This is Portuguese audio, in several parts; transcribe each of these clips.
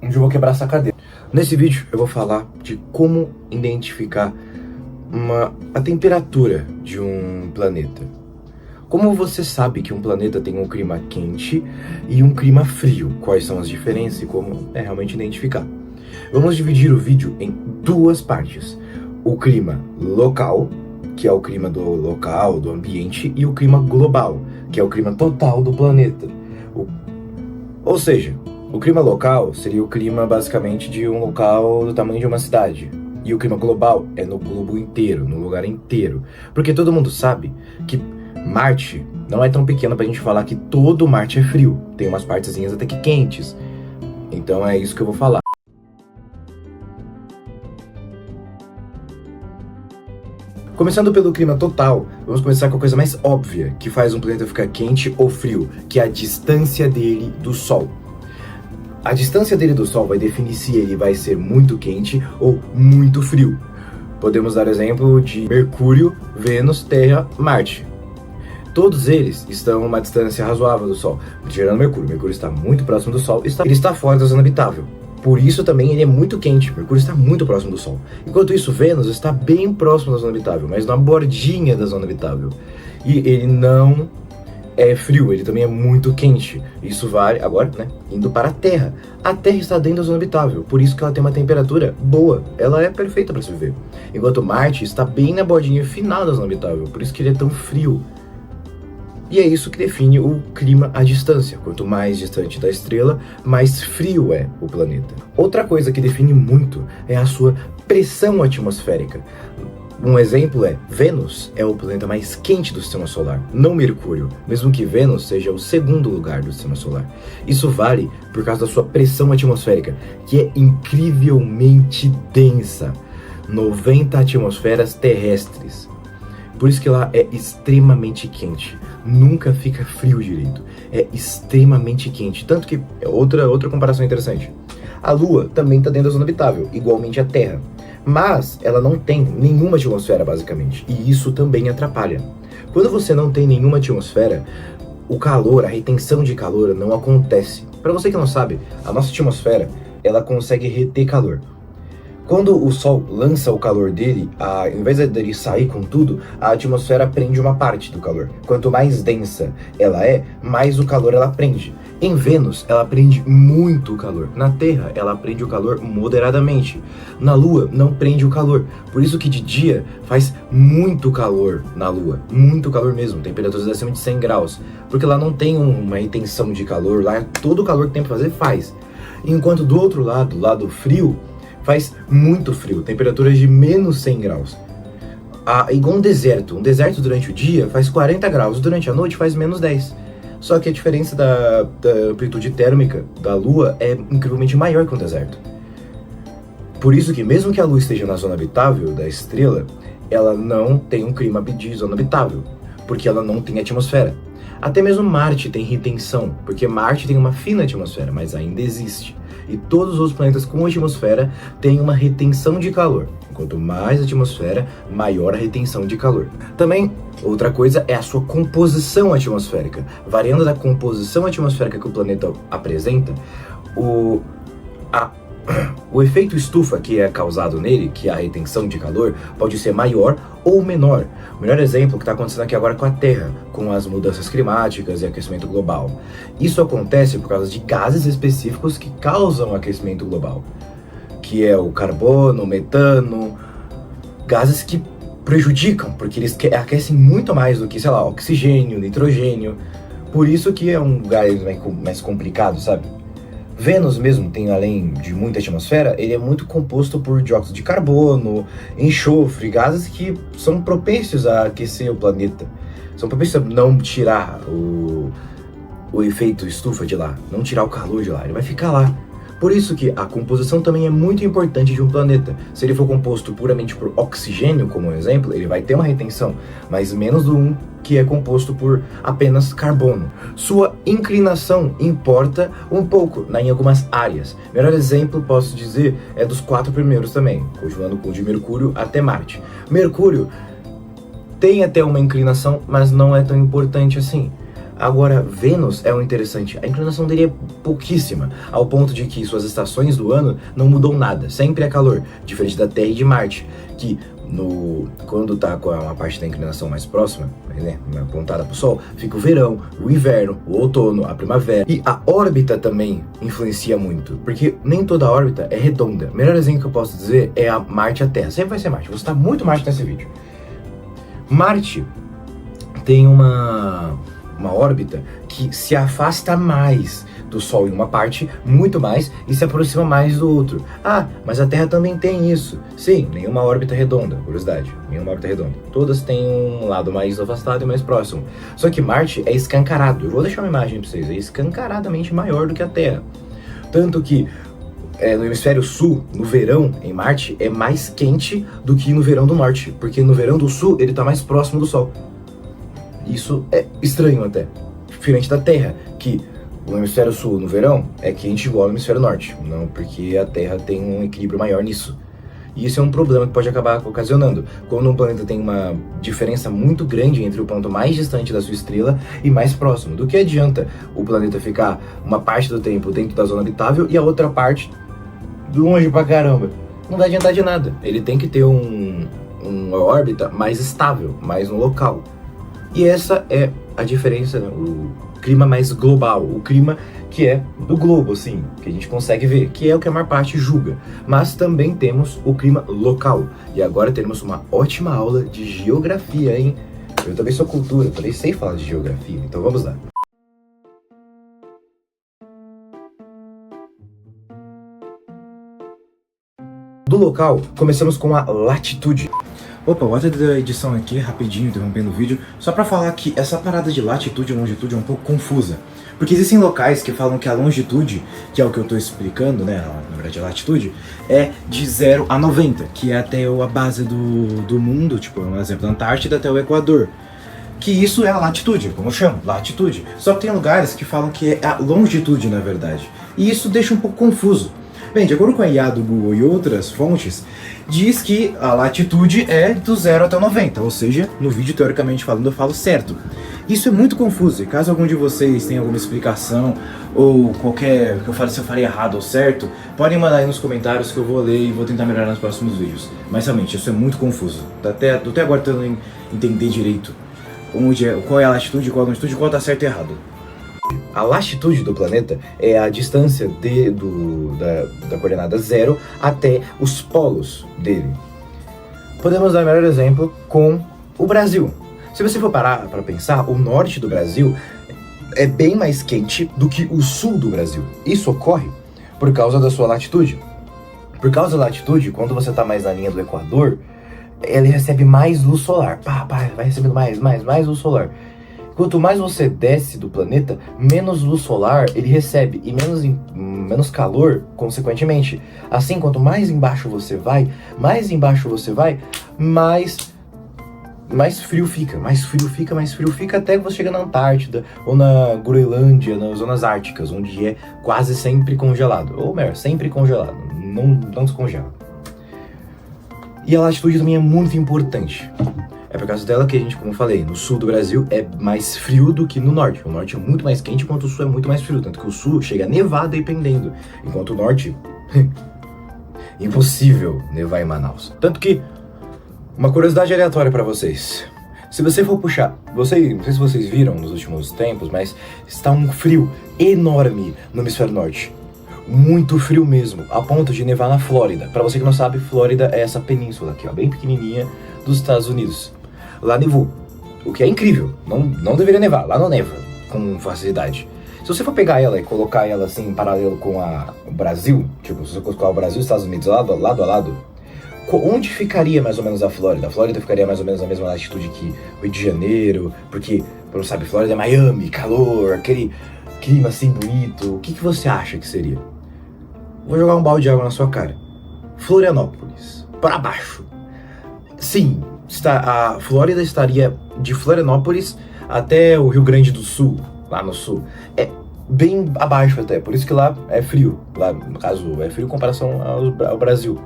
Onde eu vou quebrar essa cadeira. Nesse vídeo eu vou falar de como identificar a temperatura de um planeta. Como você sabe que um planeta tem um clima quente e um clima frio? Quais são as diferenças e como realmente identificar? Vamos dividir o vídeo em duas partes. O clima local, que é o clima do local, do ambiente, e o clima global, que é o clima total do planeta. Ou seja, o clima local seria o clima basicamente de um local do tamanho de uma cidade. E o clima global é no globo inteiro, no lugar inteiro. Porque todo mundo sabe que Marte não é tão pequeno pra gente falar que todo Marte é frio. Tem umas partezinhas até que quentes. Então é isso que eu vou falar. Começando pelo clima total, vamos começar com a coisa mais óbvia que faz um planeta ficar quente ou frio, que é a distância dele do Sol. A distância dele do Sol vai definir se ele vai ser muito quente ou muito frio. Podemos dar exemplo de Mercúrio, Vênus, Terra, Marte. Todos eles estão a uma distância razoável do Sol, tirando Mercúrio. Mercúrio está muito próximo do Sol, ele está fora da zona habitável. Por isso também ele é muito quente, Mercúrio está muito próximo do Sol. Enquanto isso, Vênus está bem próximo da zona habitável, mas na bordinha da zona habitável. E ele não é frio, ele também é muito quente. Isso vale, agora, indo para a Terra. A Terra está dentro da zona habitável, por isso que ela tem uma temperatura boa. Ela é perfeita para se viver. Enquanto Marte está bem na bordinha final da zona habitável, por isso que ele é tão frio. E é isso que define o clima à distância. Quanto mais distante da estrela, mais frio é o planeta. Outra coisa que define muito é a sua pressão atmosférica. Um exemplo é, Vênus é o planeta mais quente do sistema solar, não Mercúrio, mesmo que Vênus seja o segundo lugar do sistema solar. Isso vale por causa da sua pressão atmosférica, que é incrivelmente densa, 90 atmosferas terrestres. Por isso que lá é extremamente quente, nunca fica frio direito, é extremamente quente, tanto que é outra comparação interessante. A Lua também está dentro da zona habitável, igualmente a Terra, mas ela não tem nenhuma atmosfera basicamente, e isso também atrapalha. Quando você não tem nenhuma atmosfera, o calor, a retenção de calor não acontece. Para você que não sabe, a nossa atmosfera, ela consegue reter calor. Quando o Sol lança o calor dele, ao invés dele sair com tudo, a atmosfera prende uma parte do calor. Quanto mais densa ela é, mais o calor ela prende. Em Vênus, ela prende muito calor. Na Terra, ela prende o calor moderadamente. Na Lua, não prende o calor. Por isso que de dia faz muito calor na Lua. Muito calor mesmo, temperaturas acima de 100 graus. Porque lá não tem uma retenção de calor, lá todo o calor que tem pra fazer faz. Enquanto do outro lado, lado frio, faz muito frio, temperaturas de menos 100 graus. Igual um deserto durante o dia faz 40 graus, durante a noite faz menos 10. Só que a diferença da amplitude térmica da Lua é incrivelmente maior que um deserto. Por isso que mesmo que a Lua esteja na zona habitável da estrela, ela não tem um clima de zona habitável, porque ela não tem atmosfera. Até mesmo Marte tem retenção, porque Marte tem uma fina atmosfera, mas ainda existe. E todos os planetas com atmosfera têm uma retenção de calor. Quanto mais atmosfera, maior a retenção de calor. Também, outra coisa é a sua composição atmosférica. Variando da composição atmosférica que o planeta apresenta, o efeito estufa que é causado nele, que é a retenção de calor, pode ser maior ou menor. O melhor exemplo que está acontecendo aqui agora com a Terra, com as mudanças climáticas e aquecimento global. Isso acontece por causa de gases específicos que causam aquecimento global, que é o carbono, o metano, gases que prejudicam, porque eles aquecem muito mais do que, sei lá, oxigênio, nitrogênio. Por isso que é um gás mais complicado, sabe? Vênus mesmo tem, além de muita atmosfera, ele é muito composto por dióxido de carbono, enxofre, gases que são propensos a aquecer o planeta. São propensos a não tirar o efeito estufa de lá, não tirar o calor de lá, ele vai ficar lá. Por isso que a composição também é muito importante de um planeta. Se ele for composto puramente por oxigênio, como um exemplo, ele vai ter uma retenção, mas menos do um que é composto por apenas carbono. Sua inclinação importa um pouco em algumas áreas. Melhor exemplo, posso dizer, é dos 4 primeiros também, continuando com o de Mercúrio até Marte. Mercúrio tem até uma inclinação, mas não é tão importante assim. Agora, Vênus é um interessante. A inclinação dele é pouquíssima, ao ponto de que suas estações do ano não mudam nada. Sempre é calor, diferente da Terra e de Marte, que quando tá com uma parte da inclinação mais próxima, né, apontada pro Sol, fica o verão, o inverno, o outono, a primavera. E a órbita também influencia muito, porque nem toda órbita é redonda. O melhor exemplo que eu posso dizer é a Marte e a Terra. Sempre vai ser Marte. Vou citar muito Marte nesse vídeo. Marte tem uma órbita que se afasta mais do Sol em uma parte, muito mais, e se aproxima mais do outro. Ah, mas a Terra também tem isso. Sim, nenhuma órbita redonda, curiosidade, nenhuma órbita redonda. Todas têm um lado mais afastado e mais próximo. Só que Marte é escancarado. Eu vou deixar uma imagem pra vocês, é escancaradamente maior do que a Terra. Tanto que no hemisfério sul, no verão, em Marte, é mais quente do que no verão do norte, porque no verão do sul ele tá mais próximo do Sol. Isso é estranho até, diferente da Terra, que o hemisfério sul no verão é quente igual ao hemisfério norte, não, porque a Terra tem um equilíbrio maior nisso. E isso é um problema que pode acabar ocasionando. Quando um planeta tem uma diferença muito grande entre o ponto mais distante da sua estrela e mais próximo, do que adianta o planeta ficar uma parte do tempo dentro da zona habitável e a outra parte longe pra caramba? Não vai adiantar de nada. Ele tem que ter uma órbita mais estável, mais no local. E essa é a diferença, né? O clima mais global, o clima que é do globo, assim, que a gente consegue ver, que é o que a maior parte julga. Mas também temos o clima local. E agora teremos uma ótima aula de geografia, hein? Eu também sou cultura, também sei falar de geografia, então vamos lá. Do local, começamos com a latitude. Opa, o ato da edição aqui, rapidinho, interrompendo o vídeo, só pra falar que essa parada de latitude e longitude é um pouco confusa. Porque existem locais que falam que a longitude, que é o que eu tô explicando, né, na verdade a latitude, é de 0 a 90, que é até a base do mundo, tipo, um exemplo, da Antártida até o Equador. Que isso é a latitude, como eu chamo, latitude. Só que tem lugares que falam que é a longitude, na verdade. E isso deixa um pouco confuso. Bem, de acordo com a IA do Google e outras fontes, diz que a latitude é do 0 até o 90, ou seja, no vídeo, teoricamente falando, eu falo certo. Isso é muito confuso, e caso algum de vocês tenha alguma explicação, ou qualquer que eu fale se eu falei errado ou certo, podem mandar aí nos comentários que eu vou ler e vou tentar melhorar nos próximos vídeos. Mas realmente, isso é muito confuso. Tô até agora tentando entender direito qual é a latitude, qual a longitude, qual tá certo e errado. A latitude do planeta é a distância da coordenada 0 até os polos dele. Podemos dar o melhor exemplo com o Brasil. Se você for parar para pensar, o norte do Brasil é bem mais quente do que o sul do Brasil. Isso ocorre por causa da sua latitude. Por causa da latitude, quando você está mais na linha do Equador, ele recebe mais luz solar. Vai recebendo mais luz solar. Quanto mais você desce do planeta, menos luz solar ele recebe e menos calor, consequentemente. Assim, quanto mais embaixo você vai, mais frio fica. Mais frio fica até que você chega na Antártida ou na Groenlândia, nas zonas árticas, onde é quase sempre congelado. Ou melhor, sempre congelado, não descongela. E a latitude também é muito importante. É por causa dela que a gente, como eu falei, no sul do Brasil é mais frio do que no norte. O norte é muito mais quente, enquanto o sul é muito mais frio. Tanto que o sul chega a nevar dependendo, enquanto o norte... impossível nevar em Manaus. Tanto que, uma curiosidade aleatória pra vocês. Se você for puxar... não sei se vocês viram nos últimos tempos, mas está um frio enorme no hemisfério norte. Muito frio mesmo, a ponto de nevar na Flórida. Pra você que não sabe, Flórida é essa península aqui, ó, bem pequenininha, dos Estados Unidos. Lá nevou, o que é incrível, não deveria nevar, lá não neva com facilidade. Se você for pegar ela e colocar ela assim em paralelo com o Brasil, tipo, se você colocar o Brasil e os Estados Unidos lado a lado, onde ficaria mais ou menos a Flórida? A Flórida ficaria mais ou menos na mesma latitude que o Rio de Janeiro, porque, pra não sabe, Flórida é Miami, calor, aquele clima assim bonito. O que você acha que seria? Vou jogar um balde de água na sua cara. Florianópolis, para baixo. Sim, a Flórida estaria de Florianópolis até o Rio Grande do Sul, lá no sul. É bem abaixo até, por isso que lá é frio. Lá, no caso, é frio em comparação ao Brasil.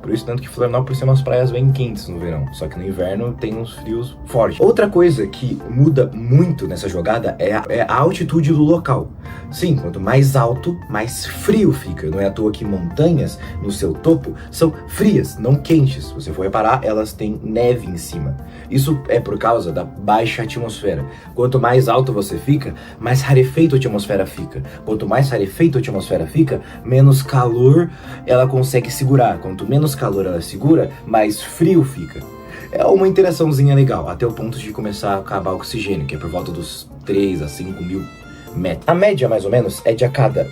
Por isso, tanto que Florianópolis tem umas praias bem quentes no verão, só que no inverno tem uns frios fortes. Outra coisa que muda muito nessa jogada é a altitude do local. Sim, quanto mais alto, mais frio fica. Não é à toa que montanhas no seu topo são frias, não quentes. Se você for reparar, elas têm neve em cima. Isso é por causa da baixa atmosfera. Quanto mais alto você fica, mais rarefeito a atmosfera fica. Quanto mais rarefeito a atmosfera fica, menos calor ela consegue segurar. Quanto menos calor ela segura, mais frio fica. É uma interaçãozinha legal, até o ponto de começar a acabar o oxigênio, que é por volta dos 3 a 5 mil metros. A média, mais ou menos, é de a cada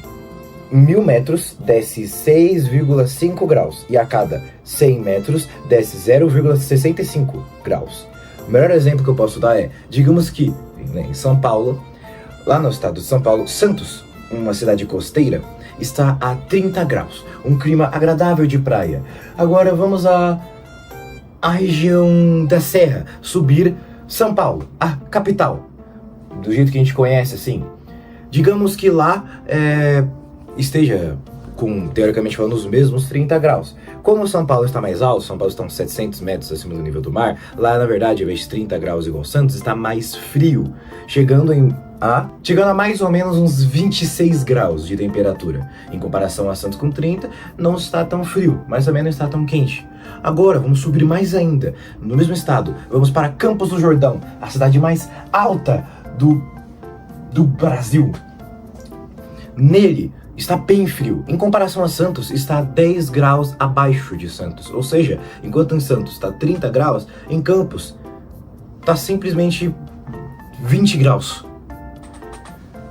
1000 metros desce 6,5 graus e a cada 100 metros desce 0,65 graus. O melhor exemplo que eu posso dar é, digamos que em São Paulo, lá no estado de São Paulo, Santos, uma cidade costeira, está a 30 graus, um clima agradável de praia. Agora vamos a região da Serra, subir São Paulo, a capital, do jeito que a gente conhece, assim. Digamos que lá esteja com, teoricamente falando, os mesmos 30 graus. Como São Paulo está mais alto, São Paulo está uns 700 metros acima do nível do mar, lá na verdade, ao invés de 30 graus igual Santos, está mais frio, chegando a mais ou menos uns 26 graus de temperatura. Em comparação a Santos com 30, não está tão frio, mas também não está tão quente. Agora, vamos subir mais ainda, no mesmo estado, vamos para Campos do Jordão, a cidade mais alta do Brasil. Nele, está bem frio. Em comparação a Santos, está 10 graus abaixo de Santos. Ou seja, enquanto em Santos está 30 graus, em Campos está simplesmente 20 graus.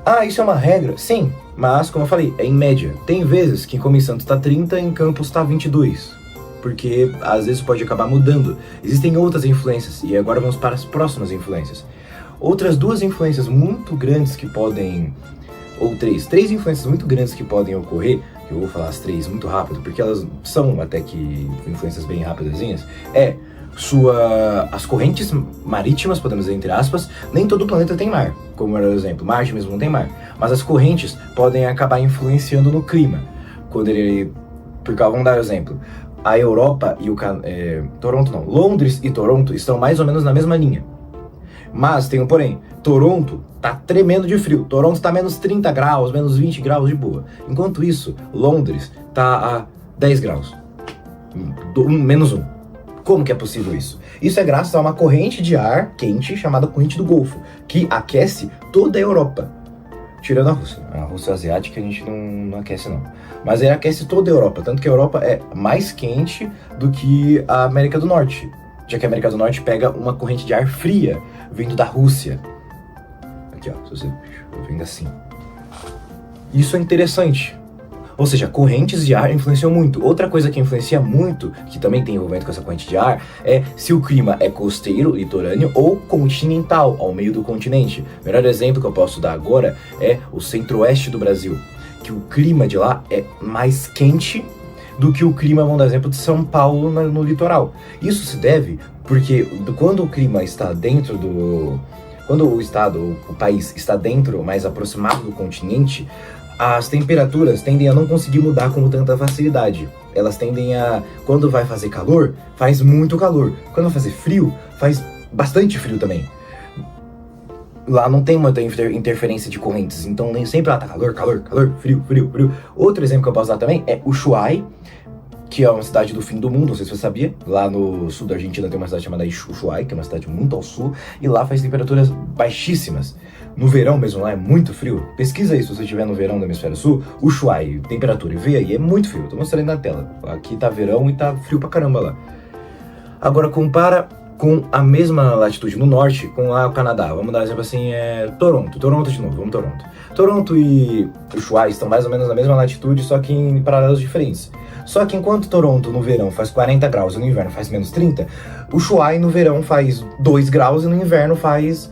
Ah, isso é uma regra? Sim, mas como eu falei, é em média. Tem vezes que como em Santos está 30, em Campos está 22. Porque às vezes pode acabar mudando. Existem outras influências, e agora vamos para as próximas influências. Outras duas influências muito grandes que podem... ou três influências muito grandes que podem ocorrer, que eu vou falar as três muito rápido, porque elas são até que influências bem rapidazinhas, as correntes marítimas, podemos dizer entre aspas, nem todo o planeta tem mar, como era o exemplo, Marte mesmo não tem mar, mas as correntes podem acabar influenciando no clima, vamos dar um exemplo, a Europa e Londres e Toronto estão mais ou menos na mesma linha, mas tem um porém, Toronto tá tremendo de frio. Toronto tá menos 30 graus, menos 20 graus de boa. Enquanto isso, Londres tá a 10 graus. Menos 1. Como que é possível isso? Isso é graças a uma corrente de ar quente chamada corrente do Golfo, que aquece toda a Europa. Tirando a Rússia. A Rússia asiática a gente não aquece não. Mas ele aquece toda a Europa. Tanto que a Europa é mais quente do que a América do Norte. Já que a América do Norte pega uma corrente de ar fria vindo da Rússia. Aqui, ó, se você vendo assim. Isso é interessante. Ou seja, correntes de ar influenciam muito. Outra coisa que influencia muito, que também tem envolvimento com essa corrente de ar, é se o clima é costeiro, litorâneo ou continental, ao meio do continente. O melhor exemplo que eu posso dar agora é o centro-oeste do Brasil, que o clima de lá é mais quente do que o clima, vamos dar exemplo, de São Paulo no litoral. Isso se deve porque quando o clima está dentro do... Quando o país está dentro, mais aproximado do continente, as temperaturas tendem a não conseguir mudar com tanta facilidade. Elas tendem a... Quando vai fazer calor, faz muito calor. Quando vai fazer frio, faz bastante frio também. Lá não tem muita interferência de correntes, então nem sempre tá calor, frio. Outro exemplo que eu posso dar também é Ushuaia, que é uma cidade do fim do mundo, não sei se você sabia. Lá no sul da Argentina tem uma cidade chamada Ushuaia, que é uma cidade muito ao sul, e lá faz temperaturas baixíssimas. No verão mesmo lá é muito frio. Pesquisa isso se você estiver no verão do hemisfério sul, Ushuaia, temperatura, e vê aí, é muito frio. Tô mostrando na tela. Aqui tá verão e tá frio pra caramba lá. Agora compara com a mesma latitude no norte com o Canadá. Vamos dar um exemplo assim, Toronto de novo, vamos Toronto. Toronto e Ushuaia estão mais ou menos na mesma latitude, só que em paralelos diferentes. Só que enquanto Toronto no verão faz 40 graus e no inverno faz menos 30, Ushuaia no verão faz 2 graus e no inverno faz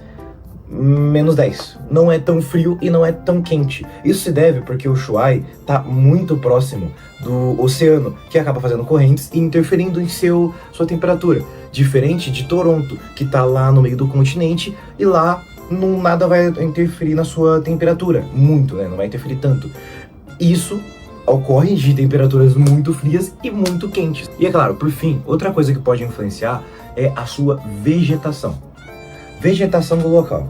menos 10. Não é tão frio e não é tão quente. Isso se deve porque o Ushuaia está muito próximo do oceano, que acaba fazendo correntes e interferindo em sua temperatura. Diferente de Toronto, que está lá no meio do continente e lá nada vai interferir na sua temperatura. Muito, né? Não vai interferir tanto. Isso ocorre de temperaturas muito frias e muito quentes. E é claro, por fim, outra coisa que pode influenciar é a sua vegetação. Vegetação do local.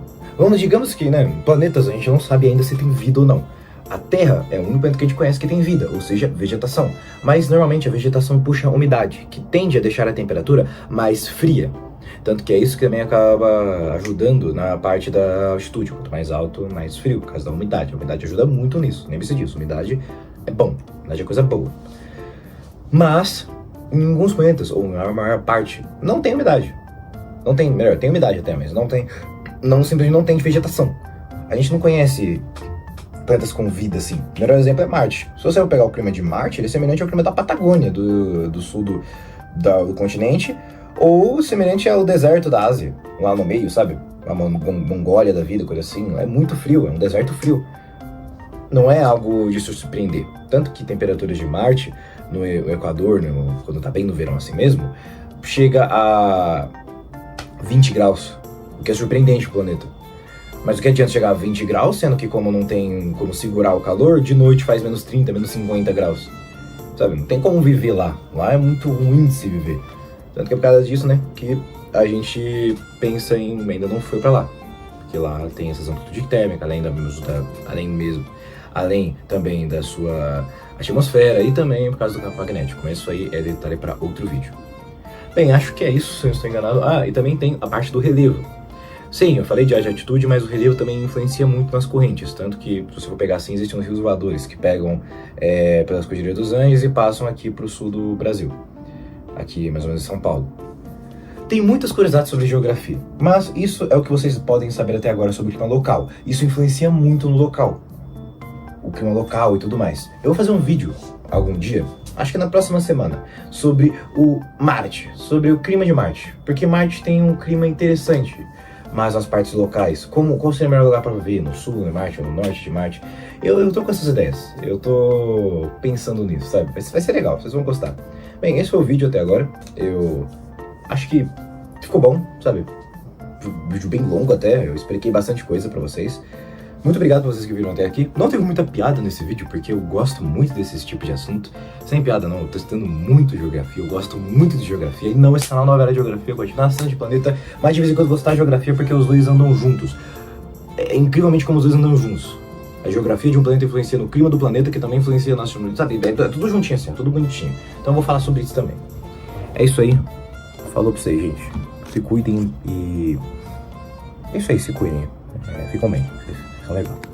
Digamos que, planetas a gente não sabe ainda se tem vida ou não. A Terra é o único planeta que a gente conhece que tem vida, ou seja, vegetação. Mas normalmente a vegetação puxa a umidade, que tende a deixar a temperatura mais fria. Tanto que é isso que também acaba ajudando na parte da altitude. Quanto mais alto, mais frio, por causa da umidade. A umidade ajuda muito nisso, lembre-se disso. Umidade é bom, umidade é coisa boa. Mas, em alguns planetas, ou na maior parte, não tem umidade. Não tem, melhor, tem umidade até, mas simplesmente não tem vegetação. A gente não conhece planetas com vida assim. O melhor exemplo é Marte. Se você for pegar o clima de Marte, ele é semelhante ao clima da Patagônia, do sul do continente, ou semelhante ao deserto da Ásia, lá no meio, sabe? A Mongólia da vida, coisa assim. É muito frio, é um deserto frio. Não é algo de se surpreender. Tanto que temperaturas de Marte, no Equador, quando tá bem no verão assim mesmo, chega a 20 graus, o que é surpreendente pro planeta. Mas o que adianta chegar a 20 graus, sendo que como não tem como segurar o calor, de noite faz menos 30, menos 50 graus. Sabe, não tem como viver lá. Lá é muito ruim de se viver. Tanto que é por causa disso, que a gente pensa em ainda não foi pra lá. Porque lá tem essas amplitude térmica, além também da sua atmosfera e também por causa do campo magnético. Mas isso aí é detalhe para outro vídeo. Bem, acho que é isso, se eu não estou enganado. E também tem a parte do relevo. Sim, eu falei de altitude, mas o relevo também influencia muito nas correntes. Tanto que, se você for pegar assim, existem os rios voadores que pegam pelas Cordilheiras dos Andes e passam aqui para o sul do Brasil. Aqui, mais ou menos em São Paulo. Tem muitas curiosidades sobre geografia, mas isso é o que vocês podem saber até agora sobre o clima local. Isso influencia muito no local. O clima local e tudo mais. Eu vou fazer um vídeo, algum dia, acho que na próxima semana, sobre o Marte, sobre o clima de Marte. Porque Marte tem um clima interessante. Mas as partes locais, qual seria o melhor lugar para viver? No sul de Marte ou no norte de Marte? Eu tô com essas ideias, eu tô pensando nisso, sabe? Vai ser legal, vocês vão gostar. Bem, esse foi o vídeo até agora, eu acho que ficou bom, sabe? Vídeo bem longo até, eu expliquei bastante coisa pra vocês. Muito obrigado por vocês que viram até aqui. Não teve muita piada nesse vídeo, porque eu gosto muito desse tipo de assunto. Sem piada não, eu tô estudando muito geografia, eu gosto muito de geografia. E não, esse canal não é de geografia, eu gosto de nação, de planeta, mas de vez em quando eu vou citar geografia porque os dois andam juntos. É incrivelmente como os dois andam juntos. A geografia de um planeta influencia no clima do planeta, que também influencia na nacionalidade, sabe? É tudo juntinho assim, tudo bonitinho. Então eu vou falar sobre isso também. É isso aí. Falou pra vocês, gente. Se cuidem e... É isso aí, se cuidem. Ficam bem. Ficam legal.